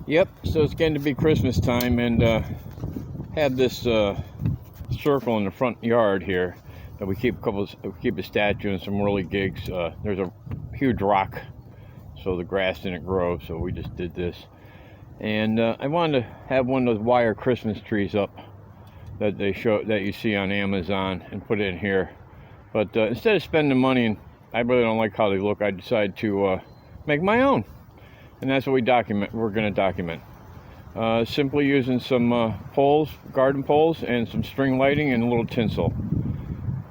Yep, so it's getting to be Christmas time, and had this circle in the front yard here that we keep a statue and some early gigs. There's a huge rock, so the grass didn't grow, so we just did this. And I wanted to have one of those wire Christmas trees up that you see on Amazon and put it in here. But instead of spending money, and I really don't like how they look, I decided to make my own. And that's what we're going to document. Simply using some poles, garden poles, and some string lighting and a little tinsel.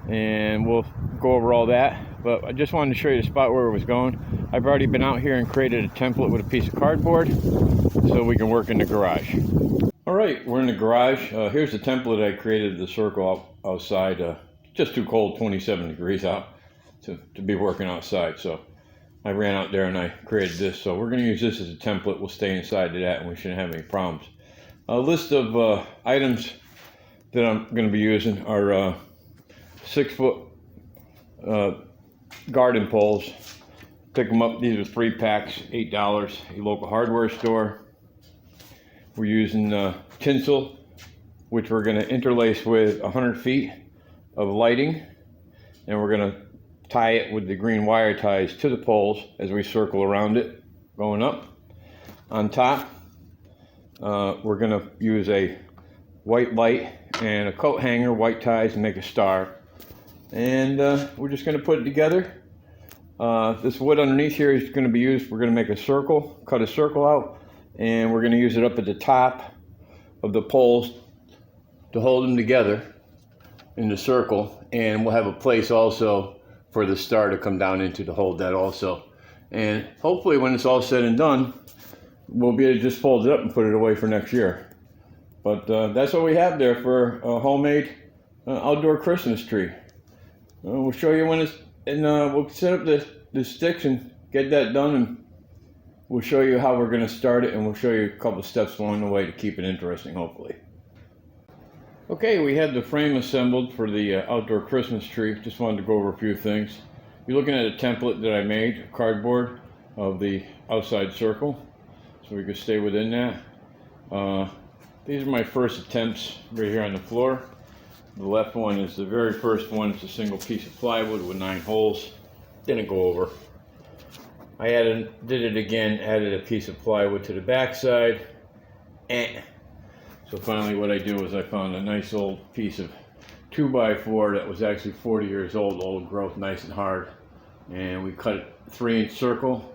And we'll go over all that. But I just wanted to show you the spot where it was going. I've already been out here and created a template with a piece of cardboard so we can work in the garage. All right, we're in the garage. Here's the template I created, the circle outside. Just too cold, 27 degrees out to be working outside. So I ran out there and I created this, so we're going to use this as a template. We'll stay inside of that and we shouldn't have any problems. A list of items that I'm going to be using are 6-foot garden poles. Pick them up, these are 3 packs, $8, a local hardware store. We're using tinsel, which we're going to interlace with 100 feet of lighting, and we're going to tie it with the green wire ties to the poles as we circle around it going up. On top, we're going to use a white light and a coat hanger, white ties, and make a star. And we're just going to put it together. This wood underneath here is going to be used, we're going to make a circle, cut a circle out, and we're going to use it up at the top of the poles to hold them together in the circle. And we'll have a place also for the star to come down into to hold that also. And hopefully when it's all said and done, we'll be able to just fold it up and put it away for next year. But that's what we have there for a homemade outdoor Christmas tree. We'll show you when it's, and we'll set up the sticks and get that done, and we'll show you how we're going to start it, and we'll show you a couple steps along the way to keep it interesting, hopefully. Okay, we had the frame assembled for the outdoor Christmas tree. Just wanted to go over a few things. You're looking at a template that I made, cardboard, of the outside circle, so we could stay within that. These are my first attempts right here on the floor. The left one is the very first one. It's a single piece of plywood with 9 holes. Didn't go over. I did it again, added a piece of plywood to the back side. So finally what I do is I found a nice old piece of 2x4 that was actually 40 years old growth, nice and hard. And we cut it 3-inch circle,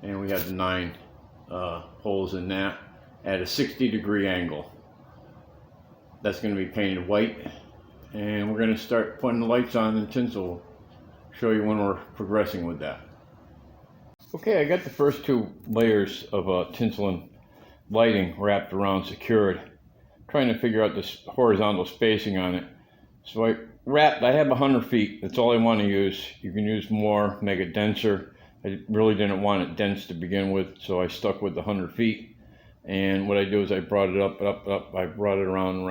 and we had the 9 holes in that at a 60-degree angle. That's going to be painted white, and we're going to start putting the lights on and tinsel. Show you when we're progressing with that. Okay, I got the first 2 layers of tinsel and lighting wrapped around, secured. Trying to figure out this horizontal spacing on it. So I have 100 feet. That's all I want to use. You can use more, make it denser. I really didn't want it dense to begin with, so I stuck with the 100 feet. And what I do is I brought it up. I brought it around.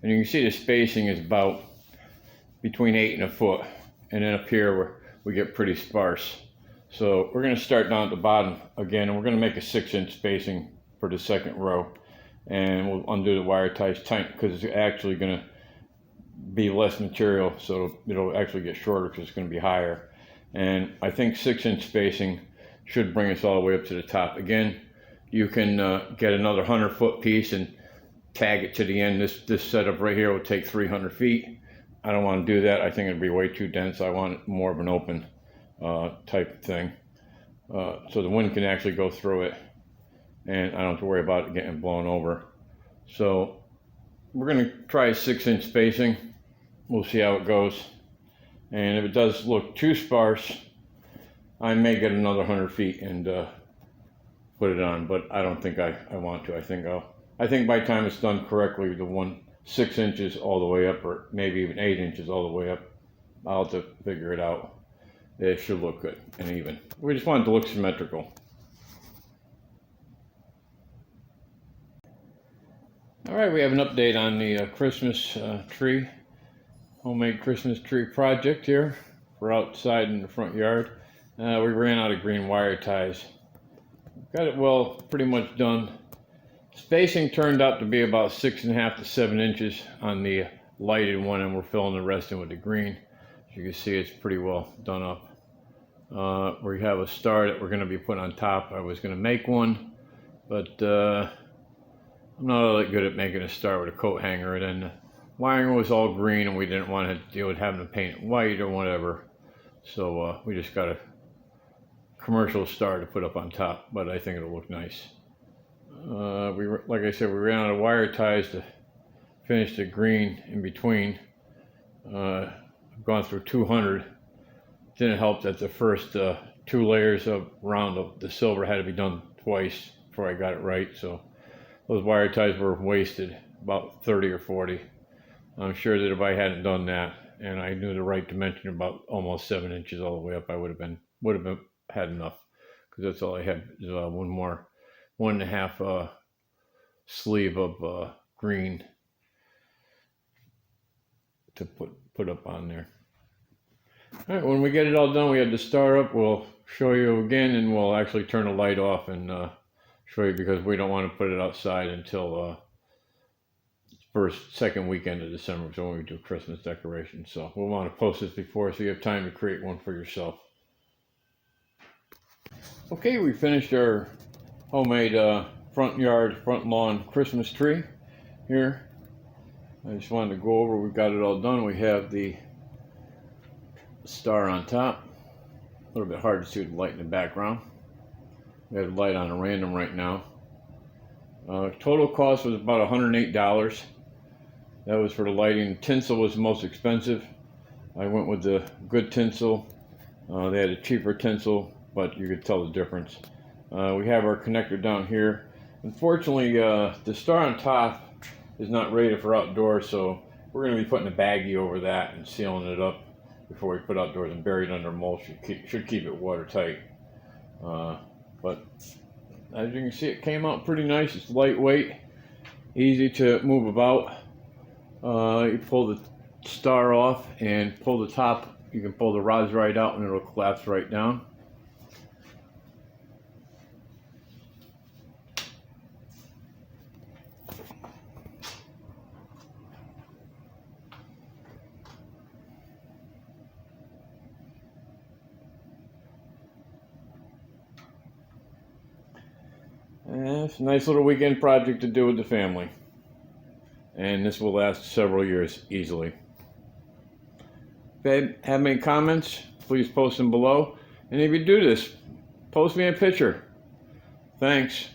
And you can see the spacing is about between 8 and a foot. And then up here where we get pretty sparse. So we're going to start down at the bottom again, and we're going to make a 6-inch spacing for the second row. And we'll undo the wire ties tight because it's actually going to be less material, so it'll actually get shorter because it's going to be higher. And I think 6-inch spacing should bring us all the way up to the top. Again, you can get another 100-foot piece and tag it to the end. This setup right here will take 300 feet. I don't want to do that. I think it'd be way too dense. I want more of an open type thing, so the wind can actually go through it, and I don't have to worry about it getting blown over. So we're going to try a 6-inch spacing. We'll see how it goes. And if it does look too sparse, I may get another 100 feet and put it on, but I don't think I want to. I think by the time it's done correctly, the 6 inches all the way up, or maybe even 8 inches all the way up, I'll have to figure it out. It should look good and even. We just want it to look symmetrical. All right, we have an update on the Christmas tree, homemade Christmas tree project here for outside in the front yard. We ran out of green wire ties. got it well pretty much done. Spacing turned out to be about 6.5 to 7 inches on the lighted one, and we're filling the rest in with the green. As you can see, it's pretty well done up. We have a star that we're going to be putting on top. I was going to make one, but I'm not all that good at making a star with a coat hanger, and then the wiring was all green and we didn't want to deal with having to paint it white or whatever. So we just got a commercial star to put up on top, but I think it'll look nice. Like I said, we ran out of wire ties to finish the green in between. I've gone through 200. Didn't help that the first 2 layers of round the silver had to be done twice before I got it right. So those wire ties were wasted, about 30 or 40. I'm sure that if I hadn't done that and I knew the right dimension, about almost 7 inches all the way up, I would have had enough, because that's all I had is 1.5 sleeve of green to put up on there. All right, when we get it all done, we have the star up. We'll show you again, and we'll actually turn the light off and show you, because we don't want to put it outside until second weekend of December, so when we do Christmas decorations. So we'll want to post this before, so you have time to create one for yourself. Okay, we finished our homemade front lawn Christmas tree here. I just wanted to go over, we've got it all done. We have the star on top. A little bit hard to see with the light in the background. We have the light on a random right now. Total cost was about $108. That was for the lighting. Tinsel was the most expensive. I went with the good tinsel. They had a cheaper tinsel, but you could tell the difference. We have our connector down here. Unfortunately, the star on top is not rated for outdoors, so we're going to be putting a baggie over that and sealing it up before we put outdoors, and bury it under mulch. Should keep it watertight. But as you can see, it came out pretty nice. It's lightweight, easy to move about. You pull the star off and pull the top. You can pull the rods right out and it'll collapse right down. And it's a nice little weekend project to do with the family. And this will last several years easily. If you have any comments, please post them below. And if you do this, post me a picture. Thanks.